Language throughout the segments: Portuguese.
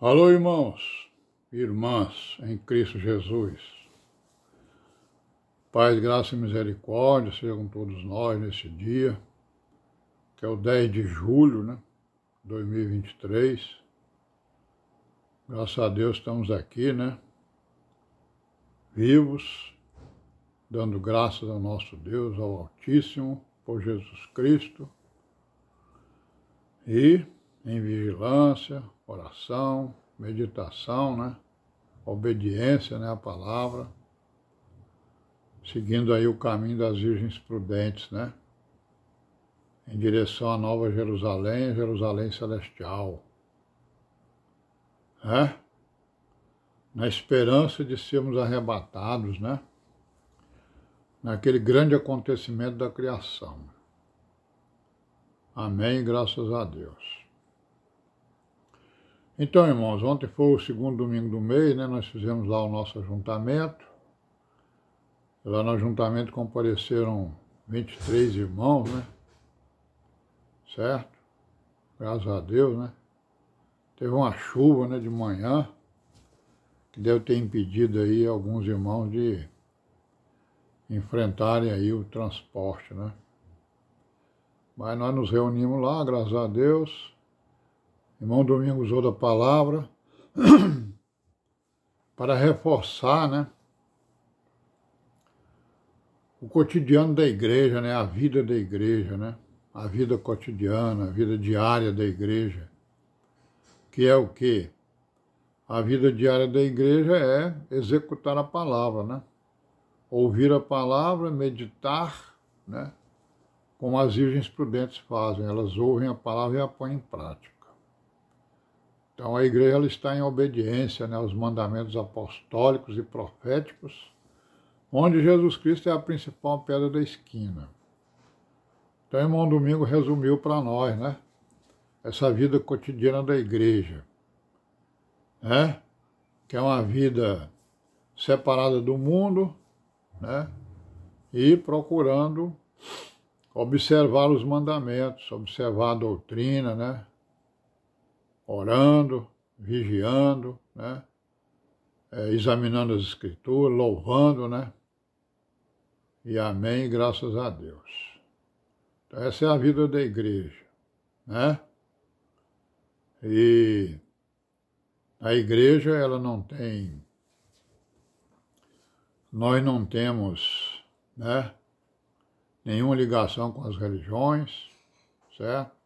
Alô, irmãos e irmãs em Cristo Jesus. Paz, graça e misericórdia sejam com todos nós nesse dia, que é o 10 de julho, 2023. Graças a Deus estamos aqui, vivos, dando graças ao nosso Deus, ao Altíssimo, por Jesus Cristo, e em vigilância, oração, meditação, obediência, à palavra, seguindo aí o caminho das virgens prudentes, em direção à Nova Jerusalém, Jerusalém Celestial, na esperança de sermos arrebatados, naquele grande acontecimento da criação. Amém, graças a Deus. Então, irmãos, ontem foi o segundo domingo do mês, nós fizemos lá o nosso ajuntamento. Lá no ajuntamento compareceram 23 irmãos, certo? Graças a Deus, Teve uma chuva, de manhã, que deve ter impedido aí alguns irmãos de enfrentarem aí o transporte, Mas nós nos reunimos lá, graças a Deus. Irmão Domingos usou da palavra para reforçar, o cotidiano da igreja, a vida da igreja, a vida cotidiana, a vida diária da igreja, que é o quê? A vida diária da igreja é executar a palavra, ouvir a palavra, meditar, como as virgens prudentes fazem, elas ouvem a palavra e a põem em prática. Então a igreja ela está em obediência aos mandamentos apostólicos e proféticos, onde Jesus Cristo é a principal pedra da esquina. Então o irmão Domingo resumiu para nós, essa vida cotidiana da igreja, que é uma vida separada do mundo, e procurando observar os mandamentos, observar a doutrina, orando, vigiando, examinando as escrituras, louvando, e amém, graças a Deus. Então essa é a vida da igreja, E a igreja, ela não tem, nós não temos, nenhuma ligação com as religiões, certo?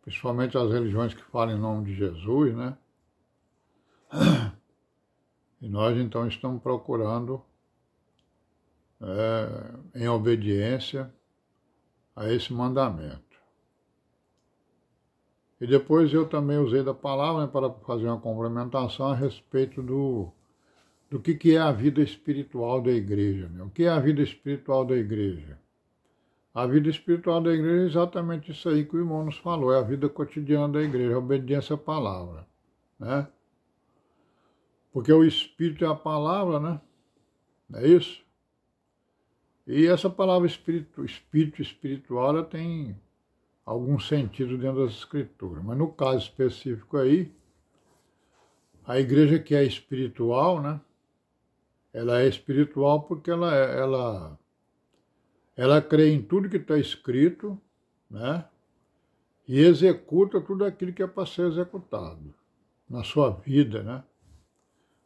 Principalmente as religiões que falam em nome de Jesus, E nós, então, estamos procurando, em obediência a esse mandamento. E depois eu também usei da palavra para fazer uma complementação a respeito do que é a vida espiritual da igreja. O que é a vida espiritual da igreja? A vida espiritual da igreja é exatamente isso aí que o irmão nos falou, é a vida cotidiana da igreja, a obediência à palavra, Porque o Espírito é a palavra, não é isso? E essa palavra espírito espiritual, ela tem algum sentido dentro das Escrituras. Mas no caso específico aí, a igreja que é espiritual, ela é espiritual porque ela crê em tudo que está escrito, e executa tudo aquilo que é para ser executado na sua vida,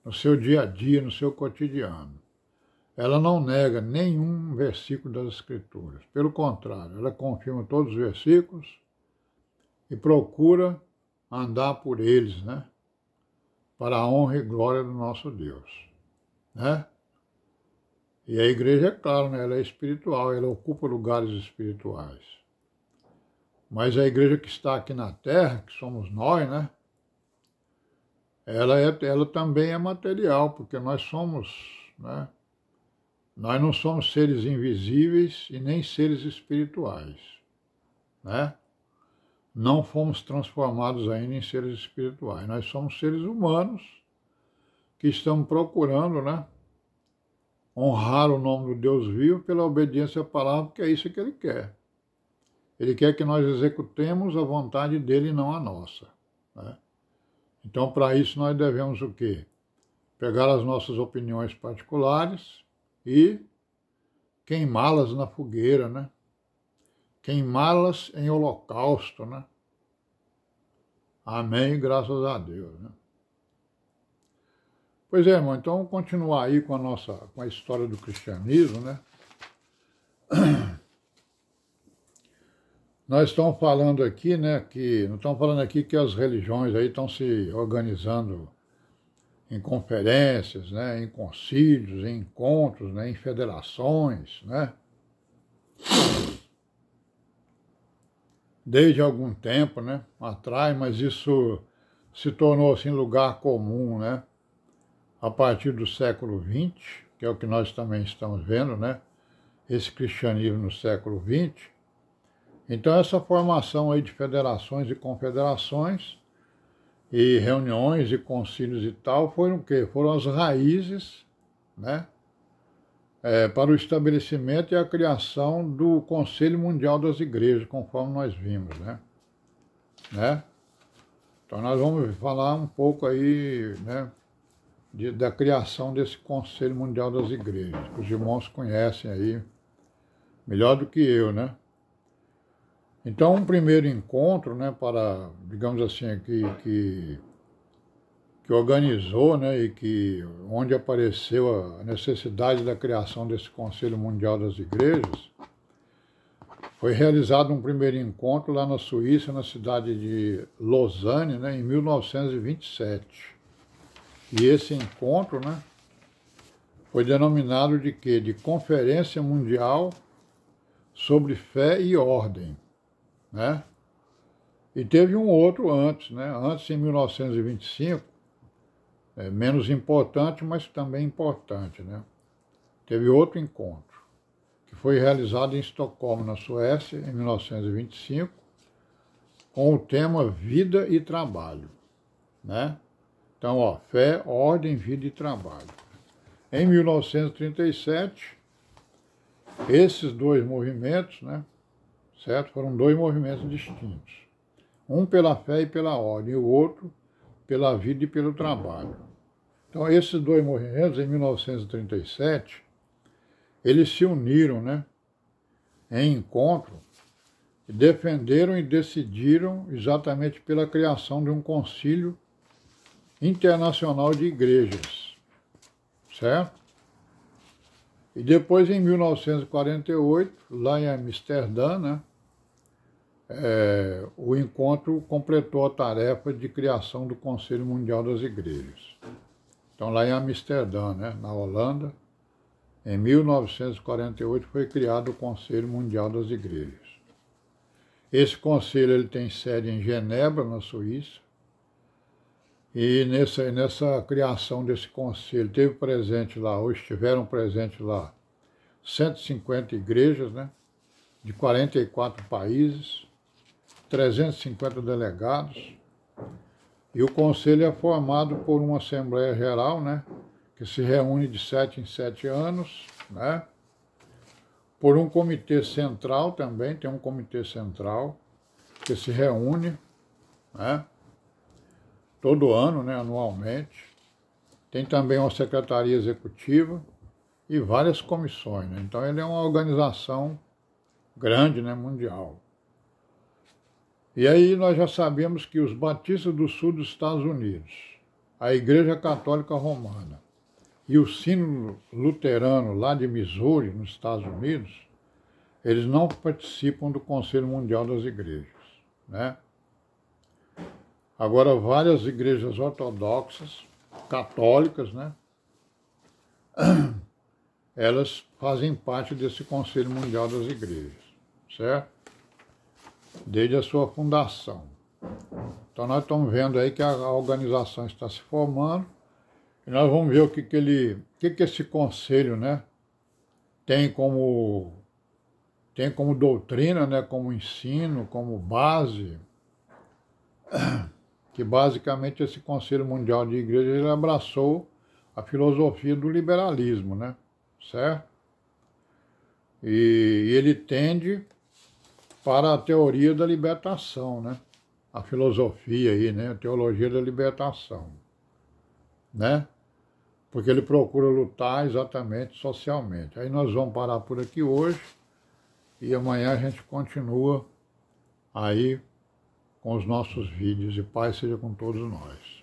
no seu dia a dia, no seu cotidiano. Ela não nega nenhum versículo das Escrituras. Pelo contrário, ela confirma todos os versículos e procura andar por eles, para a honra e glória do nosso Deus, E a igreja, é claro, ela é espiritual, ela ocupa lugares espirituais. Mas a igreja que está aqui na terra, que somos nós, ela também é material, porque nós somos, Nós não somos seres invisíveis e nem seres espirituais, Não fomos transformados ainda em seres espirituais. Nós somos seres humanos que estamos procurando, honrar o nome do Deus vivo pela obediência à palavra, porque é isso que Ele quer. Ele quer que nós executemos a vontade dEle e não a nossa, Então, para isso, nós devemos o quê? Pegar as nossas opiniões particulares e queimá-las na fogueira, né? Queimá-las em holocausto, né? Amém, graças a Deus, né? Pois é, irmão, então vamos continuar aí com a história do cristianismo, né? Nós estamos falando aqui, né, não estamos falando aqui que as religiões aí estão se organizando em conferências, né, em concílios, em encontros, né, em federações, né? Desde algum tempo, né, atrás, mas isso se tornou assim lugar comum, né? A partir do século XX, que é o que nós também estamos vendo, né? Esse cristianismo no século XX. Então essa formação aí de federações e confederações e reuniões e concílios e tal foram o quê? Foram as raízes, né? Para o estabelecimento e a criação do Conselho Mundial das Igrejas, conforme nós vimos, né? Então nós vamos falar um pouco aí, né? Da criação desse Conselho Mundial das Igrejas, que os irmãos conhecem aí melhor do que eu, né? Então, um primeiro encontro, né, para, digamos assim, que organizou, né, onde apareceu a necessidade da criação desse Conselho Mundial das Igrejas, foi realizado um primeiro encontro lá na Suíça, na cidade de Lausanne, né, em 1927. E esse encontro, né, foi denominado de quê? De Conferência Mundial sobre Fé e Ordem, né? E teve um outro antes, né? Antes, em 1925, menos importante, mas também importante, né? Teve outro encontro, que foi realizado em Estocolmo, na Suécia, em 1925, com o tema Vida e Trabalho, né? Então, ó, fé, ordem, vida e trabalho. Em 1937, esses dois movimentos, né, certo? Foram dois movimentos distintos. Um pela fé e pela ordem, e o outro pela vida e pelo trabalho. Então, esses dois movimentos, em 1937, eles se uniram, né, em encontro, e defenderam e decidiram exatamente pela criação de um concílio internacional de igrejas, certo? E depois, em 1948, lá em Amsterdã, né, o encontro completou a tarefa de criação do Conselho Mundial das Igrejas. Então, lá em Amsterdã, né, na Holanda, em 1948 foi criado o Conselho Mundial das Igrejas. Esse conselho ele tem sede em Genebra, na Suíça, e nessa criação desse conselho teve presente lá, ou estiveram presentes lá, 150 igrejas, né, de 44 países, 350 delegados, e o conselho é formado por uma Assembleia Geral, né, que se reúne de 7 em 7 anos, né, por um comitê central também, tem um comitê central que se reúne, né, todo ano, né, anualmente. Tem também uma secretaria executiva e várias comissões, né? Então ele é uma organização grande, né, mundial. E aí nós já sabemos que os batistas do sul dos Estados Unidos, a Igreja Católica Romana e o Sínodo Luterano lá de Missouri, nos Estados Unidos, eles não participam do Conselho Mundial das Igrejas, né? Agora, várias igrejas ortodoxas, católicas, né, elas fazem parte desse Conselho Mundial das Igrejas, certo? Desde a sua fundação. Então, nós estamos vendo aí que a organização está se formando e nós vamos ver o que esse conselho, né, tem como doutrina, né, como ensino, como base, que basicamente esse Conselho Mundial de Igrejas ele abraçou a filosofia do liberalismo, né? Certo? E ele tende para a teoria da libertação, né? a filosofia aí, né? A teologia da libertação, né? Porque ele procura lutar exatamente socialmente. Aí nós vamos parar por aqui hoje e amanhã a gente continua aí com os nossos vídeos e paz seja com todos nós.